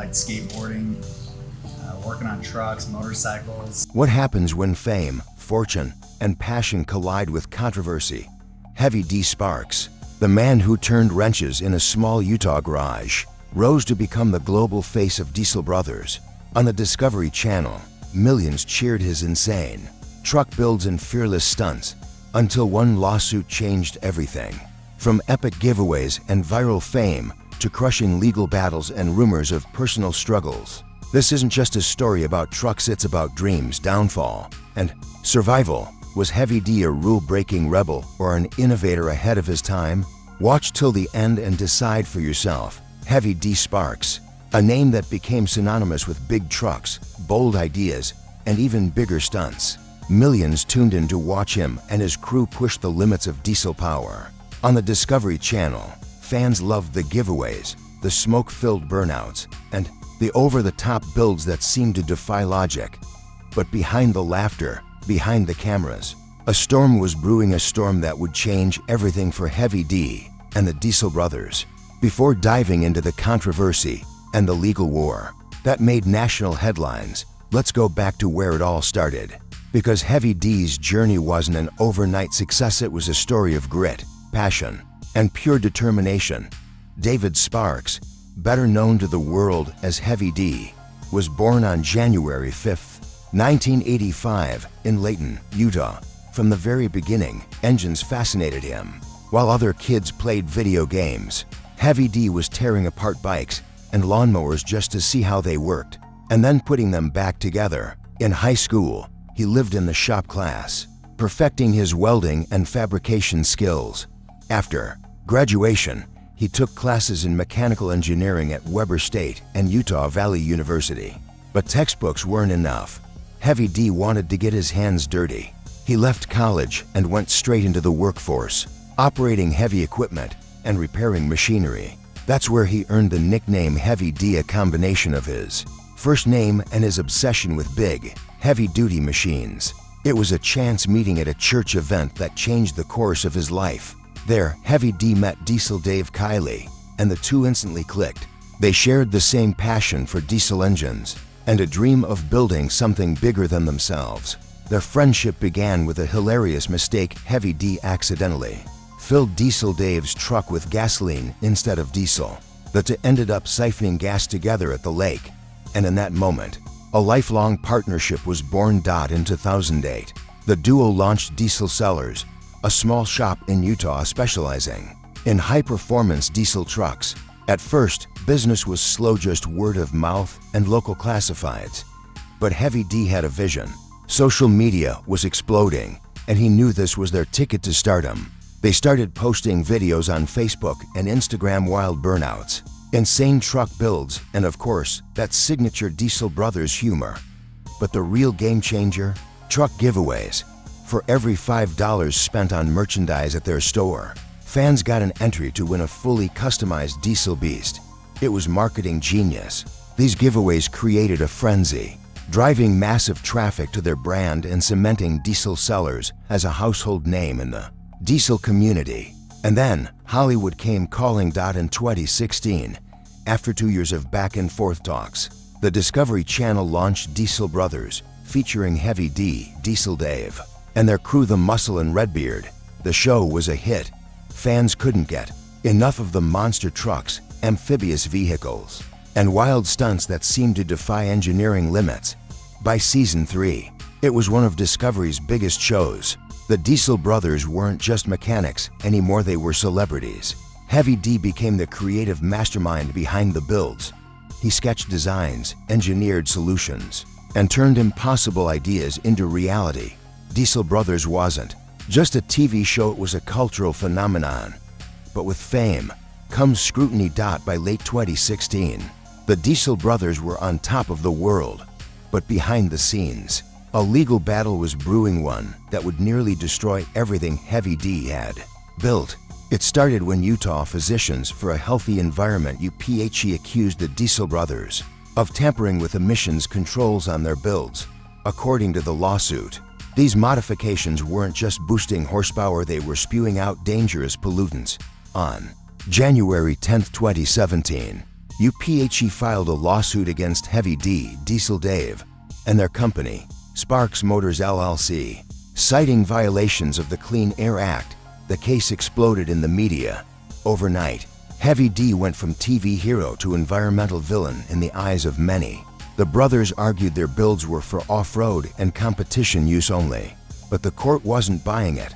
like skateboarding, working on trucks, motorcycles. What happens when fame, fortune, and passion collide with controversy? Heavy D Sparks, the man who turned wrenches in a small Utah garage, rose to become the global face of Diesel Brothers. On the Discovery Channel, millions cheered his insane truck builds and fearless stunts, until one lawsuit changed everything. From epic giveaways and viral fame to crushing legal battles and rumors of personal struggles. This isn't just a story about trucks, it's about dreams, downfall, and survival. Was Heavy D a rule-breaking rebel or an innovator ahead of his time? Watch till the end and decide for yourself. Heavy D Sparks, a name that became synonymous with big trucks, bold ideas, and even bigger stunts. Millions tuned in to watch him and his crew push the limits of diesel power. On the Discovery Channel, fans loved the giveaways, the smoke-filled burnouts, and the over-the-top builds that seemed to defy logic. But behind the laughter, behind the cameras, a storm was brewing, a storm that would change everything for Heavy D and the Diesel Brothers. Before diving into the controversy and the legal war that made national headlines, let's go back to where it all started. Because Heavy D's journey wasn't an overnight success, it was a story of grit, passion, and pure determination. David Sparks, better known to the world as Heavy D, was born on January 5th, 1985, in Layton, Utah. From the very beginning, engines fascinated him. While other kids played video games, Heavy D was tearing apart bikes and lawnmowers just to see how they worked, and then putting them back together. In high school, he lived in the shop class, perfecting his welding and fabrication skills. After graduation, he took classes in mechanical engineering at Weber State and Utah Valley University. But textbooks weren't enough. Heavy D wanted to get his hands dirty. He left college and went straight into the workforce, operating heavy equipment and repairing machinery. That's where he earned the nickname Heavy D, a combination of his first name and his obsession with big, heavy-duty machines. It was a chance meeting at a church event that changed the course of his life. There, Heavy D met Diesel Dave Kiley, and the two instantly clicked. They shared the same passion for diesel engines and a dream of building something bigger than themselves. Their friendship began with a hilarious mistake. Heavy D accidentally filled Diesel Dave's truck with gasoline instead of diesel. The two ended up siphoning gas together at the lake, and in that moment, a lifelong partnership was born. In 2008, the duo launched Diesel Sellers, a small shop in Utah specializing in high-performance diesel trucks. At first, business was slow, just word of mouth and local classifieds. But Heavy D had a vision. Social media was exploding, and he knew this was their ticket to stardom. They started posting videos on Facebook and Instagram, wild burnouts, insane truck builds, and of course, that signature Diesel Brothers humor. But the real game changer? Truck giveaways. For every $5 spent on merchandise at their store, fans got an entry to win a fully customized diesel beast. It was marketing genius. These giveaways created a frenzy, driving massive traffic to their brand and cementing Diesel Sellers as a household name in the diesel community. And then, Hollywood came calling. In 2016, after 2 years of back-and-forth talks, the Discovery Channel launched Diesel Brothers, featuring Heavy D, Diesel Dave, and their crew, the Muscle and Redbeard. The show was a hit. Fans couldn't get enough of the monster trucks, amphibious vehicles, and wild stunts that seemed to defy engineering limits. By season 3, it was one of Discovery's biggest shows. The Diesel Brothers weren't just mechanics anymore, they were celebrities. Heavy D became the creative mastermind behind the builds. He sketched designs, engineered solutions, and turned impossible ideas into reality. Diesel Brothers wasn't just a TV show, it was a cultural phenomenon. But with fame comes scrutiny. By late 2016, the Diesel Brothers were on top of the world. But behind the scenes, a legal battle was brewing, one that would nearly destroy everything Heavy D had built. It started when Utah Physicians for a Healthy Environment (UPHE) accused the Diesel Brothers of tampering with emissions controls on their builds. According to the lawsuit, these modifications weren't just boosting horsepower, they were spewing out dangerous pollutants. On January 10, 2017, UPHE filed a lawsuit against Heavy D, Diesel Dave, and their company, Sparks Motors LLC, citing violations of the Clean Air Act. The case exploded in the media. Overnight, Heavy D went from TV hero to environmental villain in the eyes of many. The brothers argued their builds were for off-road and competition use only, but the court wasn't buying it.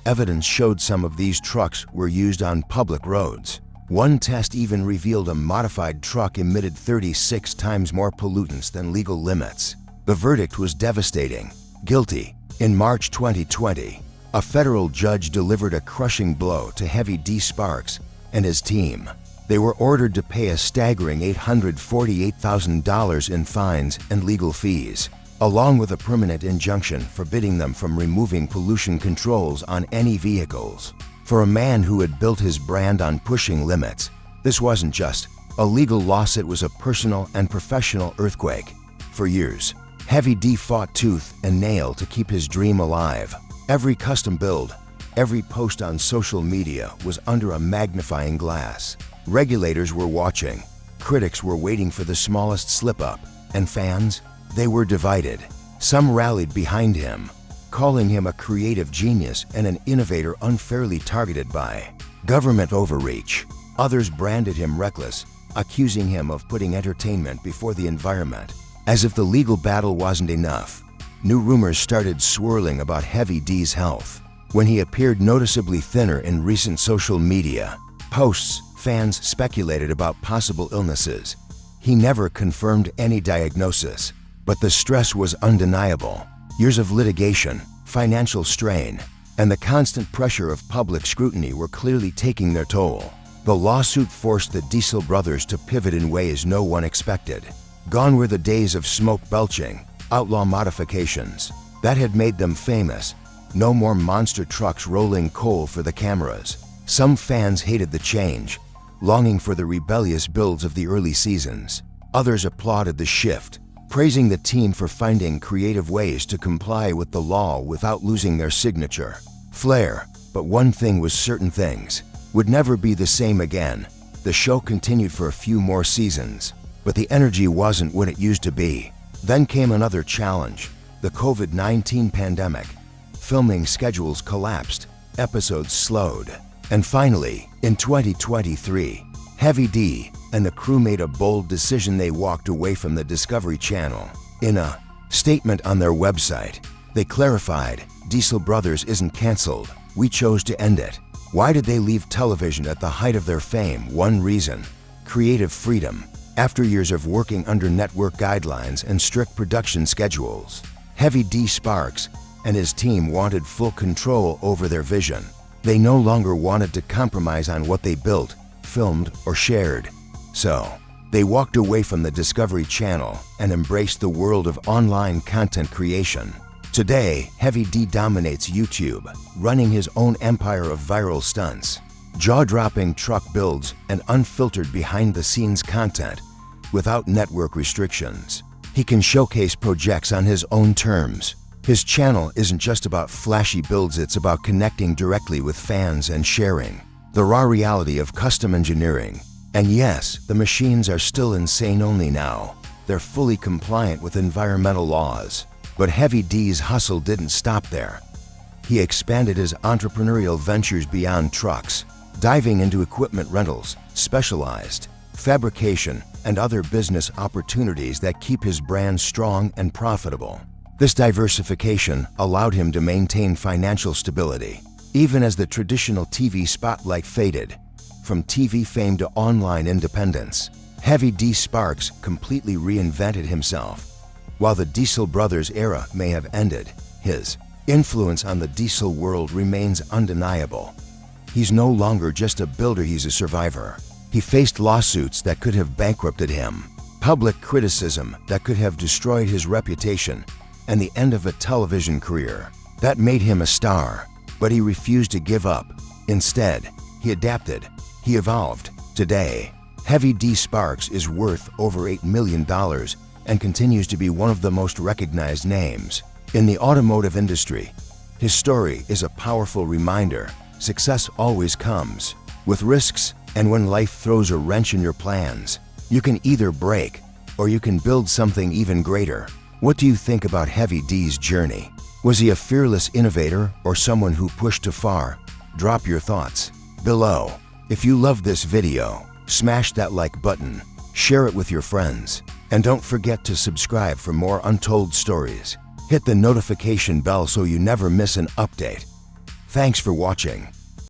Evidence showed some of these trucks were used on public roads. One test even revealed a modified truck emitted 36 times more pollutants than legal limits. The verdict was devastating. Guilty. In March 2020, a federal judge delivered a crushing blow to Heavy D Sparks and his team. They were ordered to pay a staggering $848,000 in fines and legal fees, along with a permanent injunction forbidding them from removing pollution controls on any vehicles. For a man who had built his brand on pushing limits, this wasn't just a legal loss, it was a personal and professional earthquake. For years, Heavy D fought tooth and nail to keep his dream alive. Every custom build, every post on social media was under a magnifying glass. Regulators were watching, critics were waiting for the smallest slip-up, and fans, they were divided. Some rallied behind him, calling him a creative genius and an innovator unfairly targeted by government overreach. Others branded him reckless, accusing him of putting entertainment before the environment. As if the legal battle wasn't enough, new rumors started swirling about Heavy D's health. When he appeared noticeably thinner in recent social media posts, fans speculated about possible illnesses. He never confirmed any diagnosis, but the stress was undeniable. Years of litigation, financial strain, and the constant pressure of public scrutiny were clearly taking their toll. The lawsuit forced the Diesel brothers to pivot in ways no one expected. Gone were the days of smoke belching, outlaw modifications that had made them famous. No more monster trucks rolling coal for the cameras. Some fans hated the change, longing for the rebellious builds of the early seasons. Others applauded the shift, praising the team for finding creative ways to comply with the law without losing their signature. Flair. But one thing was certain: things would never be the same again. The show continued for a few more seasons, but the energy wasn't what it used to be. Then came another challenge, the COVID-19 pandemic. Filming schedules collapsed, episodes slowed, and finally, in 2023, Heavy D and the crew made a bold decision. They walked away from the Discovery Channel. In a statement on their website, they clarified, "Diesel Brothers isn't canceled. We chose to end it." Why did they leave television at the height of their fame? One reason: creative freedom. After years of working under network guidelines and strict production schedules, Heavy D Sparks and his team wanted full control over their vision. They no longer wanted to compromise on what they built, filmed, or shared. So, they walked away from the Discovery Channel and embraced the world of online content creation. Today, Heavy D dominates YouTube, running his own empire of viral stunts, jaw-dropping truck builds, and unfiltered behind-the-scenes content without network restrictions. He can showcase projects on his own terms. His channel isn't just about flashy builds, it's about connecting directly with fans and sharing the raw reality of custom engineering. And yes, the machines are still insane only now. They're fully compliant with environmental laws. But Heavy D's hustle didn't stop there. He expanded his entrepreneurial ventures beyond trucks, diving into equipment rentals, specialized fabrication, and other business opportunities that keep his brand strong and profitable. This diversification allowed him to maintain financial stability, even as the traditional TV spotlight faded. From TV fame to online independence, Heavy D Sparks completely reinvented himself. While the Diesel Brothers era may have ended, his influence on the diesel world remains undeniable. He's no longer just a builder, he's a survivor. He faced lawsuits that could have bankrupted him, public criticism that could have destroyed his reputation, and the end of a television career that made him a star. But he refused to give up. Instead, he adapted. He evolved. Today, Heavy D Sparks is worth over $8 million and continues to be one of the most recognized names in the automotive industry. His story is a powerful reminder: success always comes with risks, and when life throws a wrench in your plans, You can either break or you can build something even greater. What do you think about Heavy D's journey? Was he a fearless innovator or someone who pushed too far? Drop your thoughts below. If you loved this video, smash that like button, share it with your friends, and don't forget to subscribe for more untold stories. Hit the notification bell so you never miss an update. Thanks for watching.